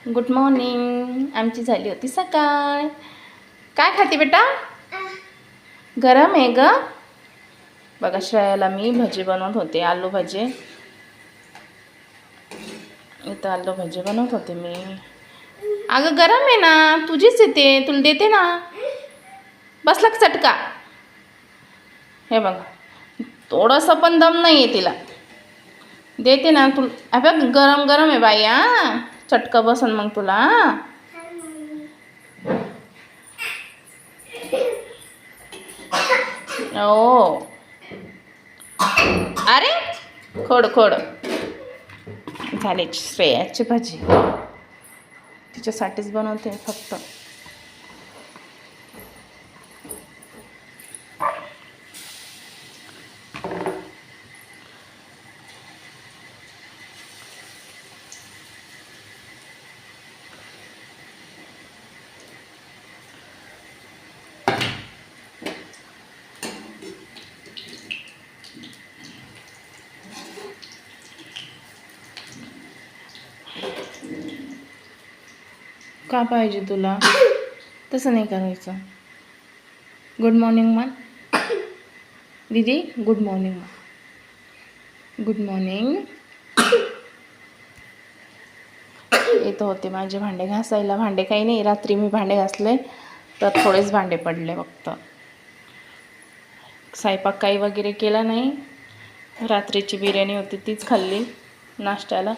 Good morning. आमची झाली होती सकाळ. काय खाते बेटा? गरम आहे ग. बघा श्रेयाला मी भजी बनवत होते, आलू भजी. इथं आलू भजी बनवत होते मी. अगं गरम आहे ना, तुझीच येते, तुला देते ना. बसला का चटका? हे बघा, थोडंसं पण दम नाही आहे तिला. देते ना तुला. अबे गरम गरम आहे बाई. चटका बसन मग तुला. ओ अरे खोड खोड झाले. श्रेयाची भाजी तिच्यासाठीच बनवते फक्त. का पाहिजे तुला? तसं नाही करायचं. गुड मॉर्निंग म्हण दीदी. गुड मॉर्निंग म्हण. Good morning. येत होते माझे भांडे घासायला. भांडे काही नाही, रात्री मी भांडे घासले तर थोडेच भांडे पडले फक्त. स्वयंपाक काही वगैरे केला नाही. रात्रीची बिर्याणी होती तीच खाल्ली नाश्त्याला.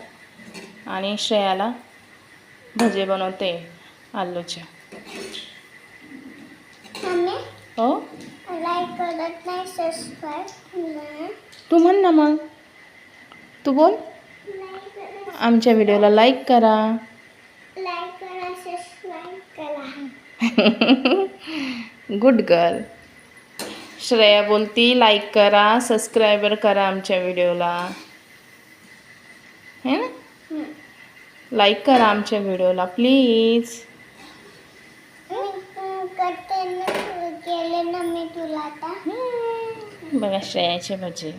आणि श्रेयाला भजे बनवते आलूचे. हो लाईक करत नाही, सबस्क्राईब. तू म्हण ना मग, तू बोल. आमच्या व्हिडिओला लाईक करा. लाईक करा, सबस्क्राईब करा. Good girl. श्रेया बोलती लाईक करा, सबस्क्रायबर करा आमच्या व्हिडिओला. है ना? लाईक करा आमच्या व्हिडिओला प्लीज. करते ना, केले ना मी तुला आता. बघा श्रेयाचे भजे.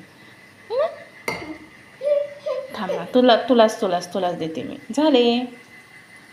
थांबा, तुलाच देते मी. झाले.